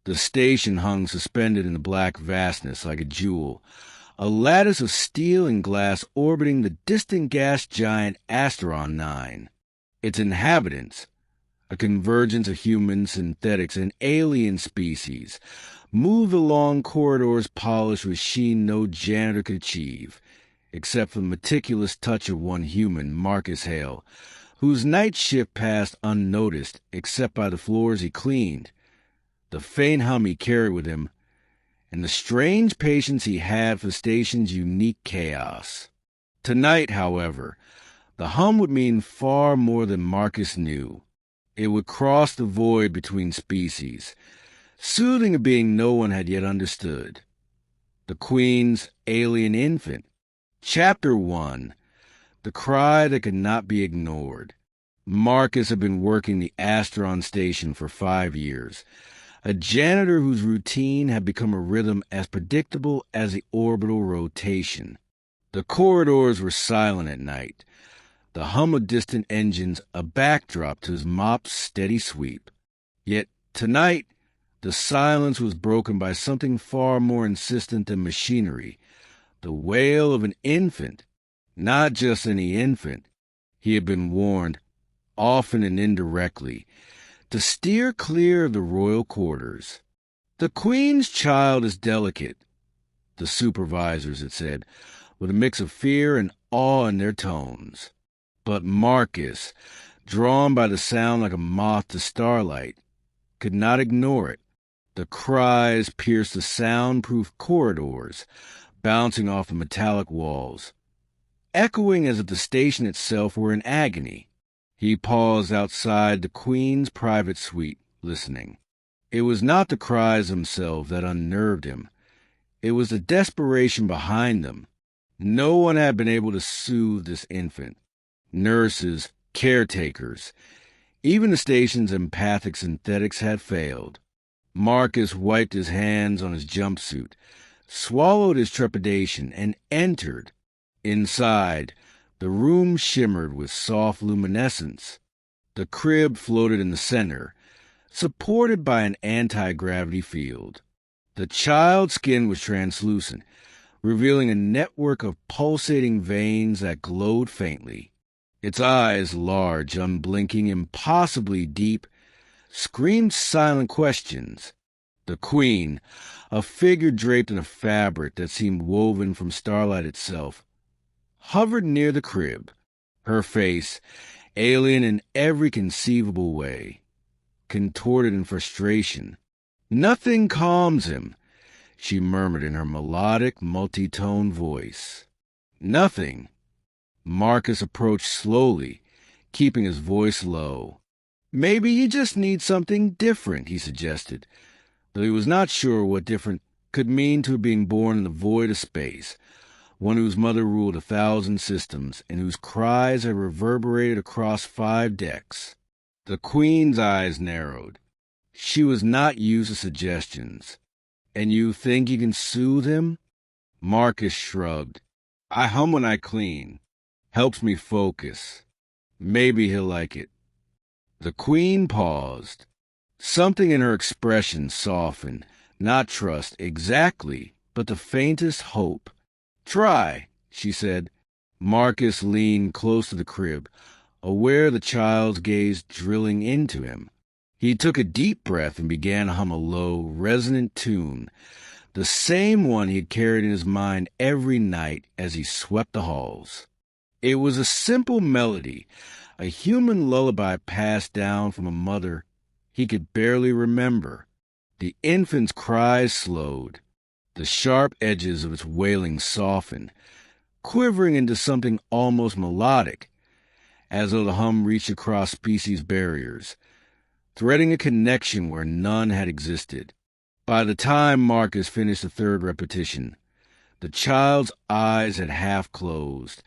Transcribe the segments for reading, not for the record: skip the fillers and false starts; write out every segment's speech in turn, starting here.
The station hung suspended in the black vastness like a jewel, a lattice of steel and glass orbiting the distant gas giant Asteron 9. Its inhabitants, a convergence of humans, synthetics, and alien species, moved along corridors polished with sheen no janitor could achieve, except for the meticulous touch of one human, Marcus Hale, whose night shift passed unnoticed except by the floors he cleaned, the faint hum he carried with him, and the strange patience he had for the station's unique chaos. Tonight, however, the hum would mean far more than Marcus knew. It would cross the void between species, soothing a being no one had yet understood. The Queen's alien infant. Chapter 1. The cry that could not be ignored. Marcus had been working the Asteron station for 5 years, a janitor whose routine had become a rhythm as predictable as the orbital rotation. The corridors were silent at night, the hum of distant engines a backdrop to his mop's steady sweep. Yet tonight, the silence was broken by something far more insistent than machinery, the wail of an infant. Not just any infant. He had been warned, often and indirectly, to steer clear of the royal quarters. The Queen's child is delicate, the supervisors had said, with a mix of fear and awe in their tones. But Marcus, drawn by the sound like a moth to starlight, could not ignore it. The cries pierced the soundproof corridors, bouncing off the metallic walls, echoing as if the station itself were in agony. He paused outside the Queen's private suite, listening. It was not the cries themselves that unnerved him. It was the desperation behind them. No one had been able to soothe this infant. Nurses, caretakers, even the station's empathic synthetics had failed. Marcus wiped his hands on his jumpsuit, swallowed his trepidation, and entered. Inside, the room shimmered with soft luminescence. The crib floated in the center, supported by an anti-gravity field. The child's skin was translucent, revealing a network of pulsating veins that glowed faintly. Its eyes, large, unblinking, impossibly deep, screamed silent questions. The Queen, a figure draped in a fabric that seemed woven from starlight itself, hovered near the crib, her face, alien in every conceivable way, contorted in frustration. "Nothing calms him," she murmured in her melodic, multi-tone voice. "Nothing." Marcus approached slowly, keeping his voice low. "Maybe he just needs something different," he suggested, though he was not sure what different could mean to being born in the void of space, one whose mother ruled 1,000 systems and whose cries had reverberated across 5 decks. The Queen's eyes narrowed. She was not used to suggestions. "And you think you can soothe him?" Marcus shrugged. "I hum when I clean. Helps me focus. Maybe he'll like it." The Queen paused. Something in her expression softened. Not trust, exactly, but the faintest hope. "Try," she said. Marcus leaned close to the crib, aware of the child's gaze drilling into him. He took a deep breath and began to hum a low, resonant tune, the same one he had carried in his mind every night as he swept the halls. It was a simple melody, a human lullaby passed down from a mother he could barely remember. The infant's cries slowed. The sharp edges of its wailing softened, quivering into something almost melodic, as though the hum reached across species barriers, threading a connection where none had existed. By the time Marcus finished the 3rd repetition, the child's eyes had half closed,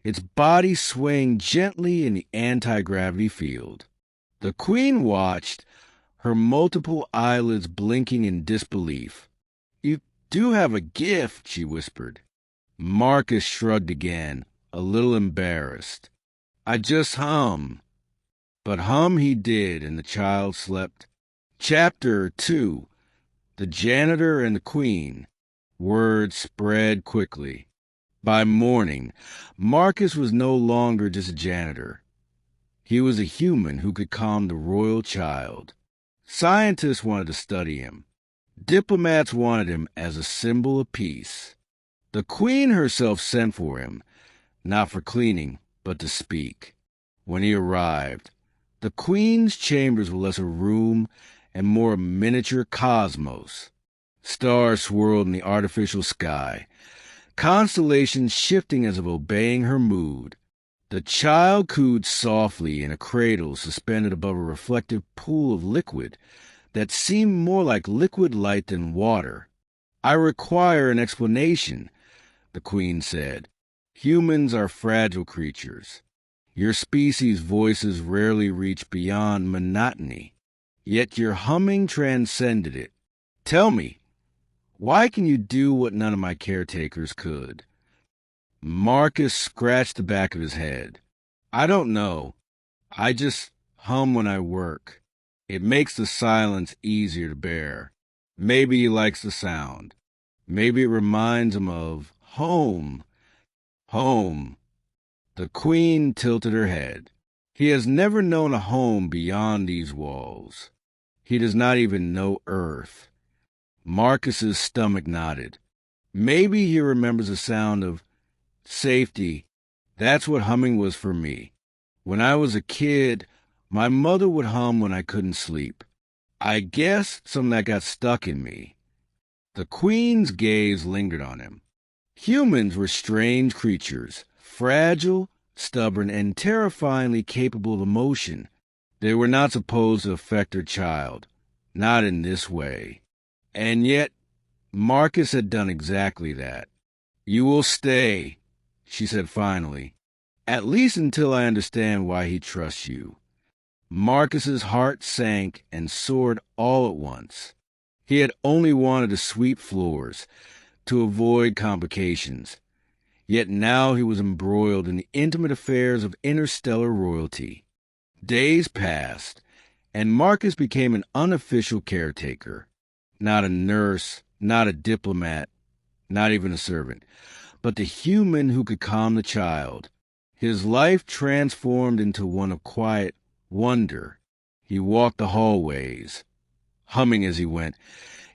its body swaying gently in the anti-gravity field. The Queen watched, her multiple eyelids blinking in disbelief. "You do have a gift," she whispered. Marcus shrugged again, a little embarrassed. "I just hum." But hum he did, and the child slept. Chapter 2. The janitor and the queen. Word spread quickly. By morning, Marcus was no longer just a janitor. He was a human who could calm the royal child. Scientists wanted to study him. Diplomats wanted him as a symbol of peace. The queen herself sent for him, not for cleaning, but to speak. When he arrived, the queen's chambers were less a room and more a miniature cosmos. Stars swirled in the artificial sky, constellations shifting as if obeying her mood. The child cooed softly in a cradle suspended above a reflective pool of liquid that seemed more like liquid light than water. "I require an explanation," the queen said. "Humans are fragile creatures. Your species' voices rarely reach beyond monotony, yet your humming transcended it. Tell me, why can you do what none of my caretakers could?" Marcus scratched the back of his head. "I don't know. I just hum when I work. It makes the silence easier to bear. Maybe he likes the sound. Maybe it reminds him of home. Home." The queen tilted her head. "He has never known a home beyond these walls. He does not even know Earth." Marcus's stomach nodded. "Maybe he remembers the sound of safety. That's what humming was for me. When I was a kid, my mother would hum when I couldn't sleep. I guess some of that got stuck in me." The queen's gaze lingered on him. Humans were strange creatures, fragile, stubborn, and terrifyingly capable of emotion. They were not supposed to affect her child, not in this way. And yet, Marcus had done exactly that. "You will stay," she said finally, "at least until I understand why he trusts you." Marcus's heart sank and soared all at once. He had only wanted to sweep floors, to avoid complications. Yet now he was embroiled in the intimate affairs of interstellar royalty. Days passed, and Marcus became an unofficial caretaker. Not a nurse, not a diplomat, not even a servant, but the human who could calm the child. His life transformed into one of quiet wonder. He walked the hallways, humming as he went,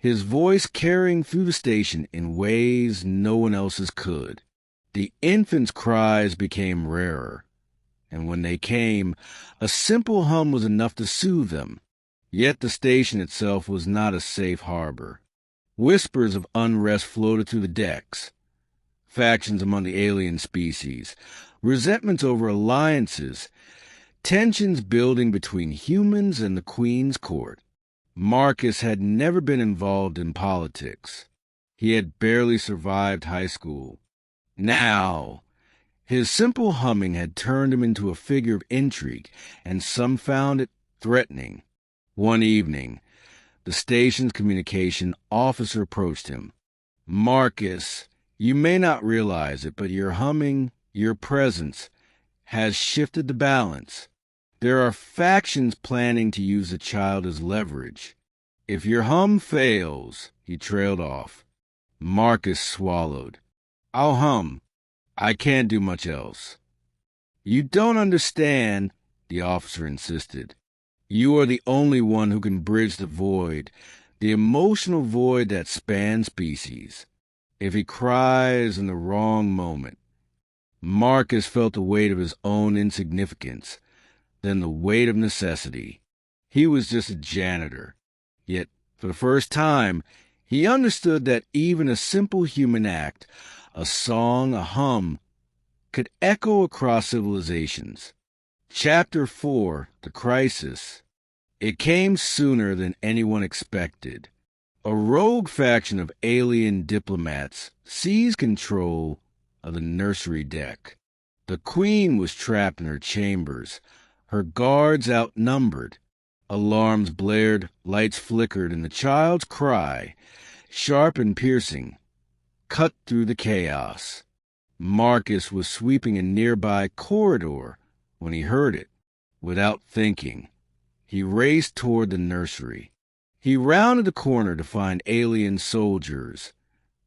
his voice carrying through the station in ways no one else's could. The infants' cries became rarer, and when they came, a simple hum was enough to soothe them. Yet the station itself was not a safe harbor. Whispers of unrest floated through the decks. Factions among the alien species, resentments over alliances, tensions building between humans and the Queen's court. Marcus had never been involved in politics. He had barely survived high school. Now, his simple humming had turned him into a figure of intrigue, and some found it threatening. One evening, the station's communication officer approached him. "Marcus, you may not realize it, but your humming, your presence, has shifted the balance. There are factions planning to use the child as leverage. If your hum fails," he trailed off. Marcus swallowed. "I'll hum. I can't do much else." "You don't understand," the officer insisted. "You are the only one who can bridge the void, the emotional void that spans species. If he cries in the wrong moment..." Marcus felt the weight of his own insignificance, then the weight of necessity. He was just a janitor. Yet, for the first time, he understood that even a simple human act, a song, a hum, could echo across civilizations. Chapter 4, The Crisis. It came sooner than anyone expected. A rogue faction of alien diplomats seized control of the nursery deck. The Queen was trapped in her chambers, her guards outnumbered. Alarms blared, lights flickered, and the child's cry, sharp and piercing, cut through the chaos. Marcus was sweeping a nearby corridor when he heard it. Without thinking, he raced toward the nursery. He rounded the corner to find alien soldiers,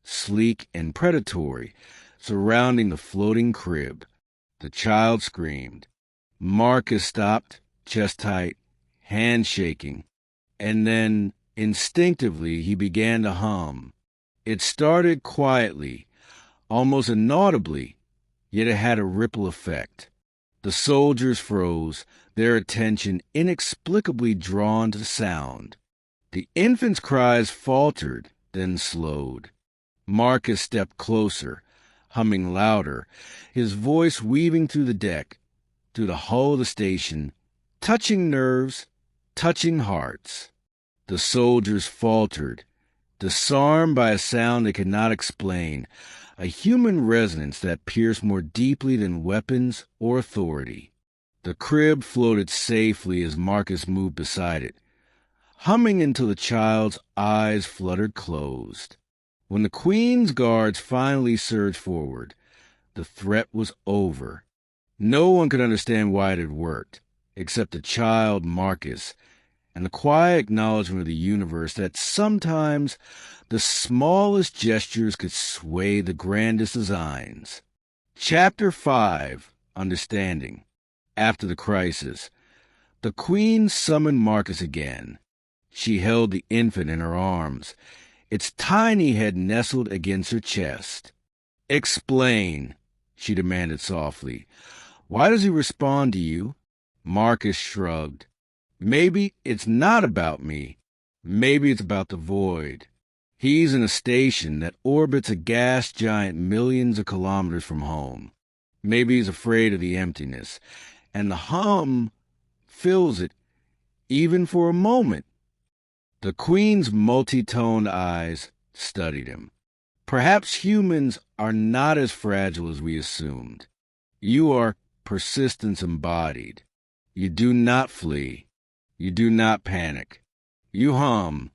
sleek and predatory, surrounding the floating crib. The child screamed. Marcus stopped, chest tight, hand shaking, and then, instinctively, he began to hum. It started quietly, almost inaudibly, yet it had a ripple effect. The soldiers froze, their attention inexplicably drawn to the sound. The infant's cries faltered, then slowed. Marcus stepped closer, humming louder, his voice weaving through the deck, through the hull of the station, touching nerves, touching hearts. The soldiers faltered, disarmed by a sound they could not explain, a human resonance that pierced more deeply than weapons or authority. The crib floated safely as Marcus moved beside it, humming until the child's eyes fluttered closed. When the Queen's guards finally surged forward, the threat was over. No one could understand why it had worked, except the child Marcus, and the quiet acknowledgement of the universe that sometimes the smallest gestures could sway the grandest designs. Chapter 5, Understanding. After the crisis, the Queen summoned Marcus again. She held the infant in her arms, its tiny head nestled against her chest. "Explain," she demanded softly. "Why does he respond to you?" Marcus shrugged. "Maybe it's not about me. Maybe it's about the void. He's in a station that orbits a gas giant millions of kilometers from home. Maybe he's afraid of the emptiness, and the hum fills it, even for a moment." The Queen's multi-toned eyes studied him. "Perhaps humans are not as fragile as we assumed. You are persistence embodied. You do not flee. You do not panic. You hum."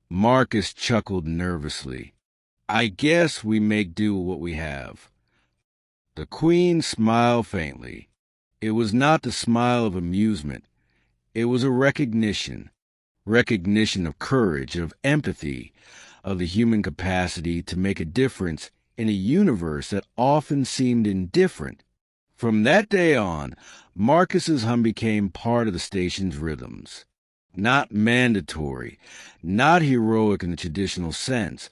Marcus chuckled nervously. "I guess we make do with what we have." The Queen smiled faintly. It was not the smile of amusement. It was a recognition of courage, of empathy, of the human capacity to make a difference in a universe that often seemed indifferent. From that day on, Marcus's hum became part of the station's rhythms. Not mandatory, not heroic in the traditional sense,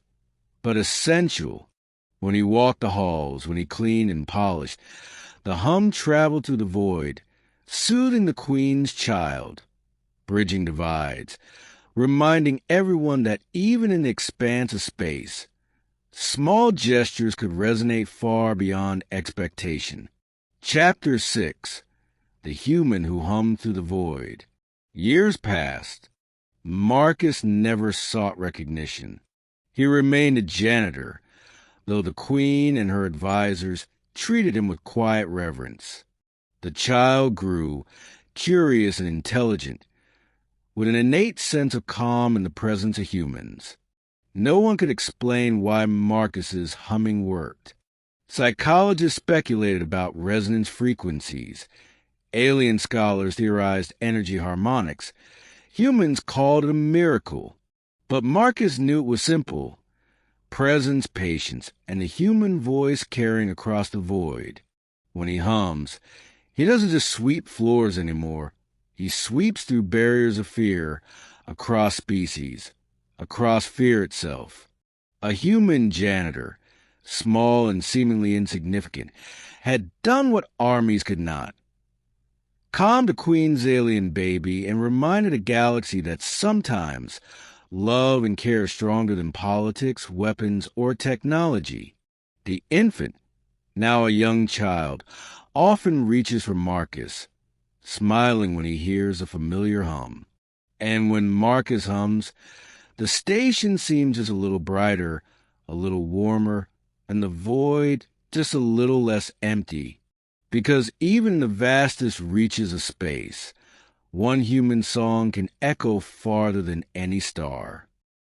but essential. When he walked the halls, when he cleaned and polished, the hum traveled through the void, soothing the Queen's child, bridging divides, reminding everyone that even in the expanse of space, small gestures could resonate far beyond expectation. Chapter 6, The Human Who Hummed Through the Void. Years passed. Marcus never sought recognition. He remained a janitor, though the Queen and her advisors treated him with quiet reverence. The child grew, curious and intelligent, with an innate sense of calm in the presence of humans. No one could explain why Marcus's humming worked. Psychologists speculated about resonance frequencies. Alien scholars theorized energy harmonics. Humans called it a miracle. But Marcus knew it was simple: presence, patience, and the human voice carrying across the void. When he hums, he doesn't just sweep floors anymore. He sweeps through barriers of fear, across species, across fear itself. A human janitor, small and seemingly insignificant, had done what armies could not. Calmed a Queen's alien baby and reminded a galaxy that sometimes love and care are stronger than politics, weapons, or technology. The infant, now a young child, often reaches for Marcus, smiling when he hears a familiar hum. And when Marcus hums, the station seems just a little brighter, a little warmer, and the void just a little less empty. Because even in the vastest reaches of space, one human song can echo farther than any star.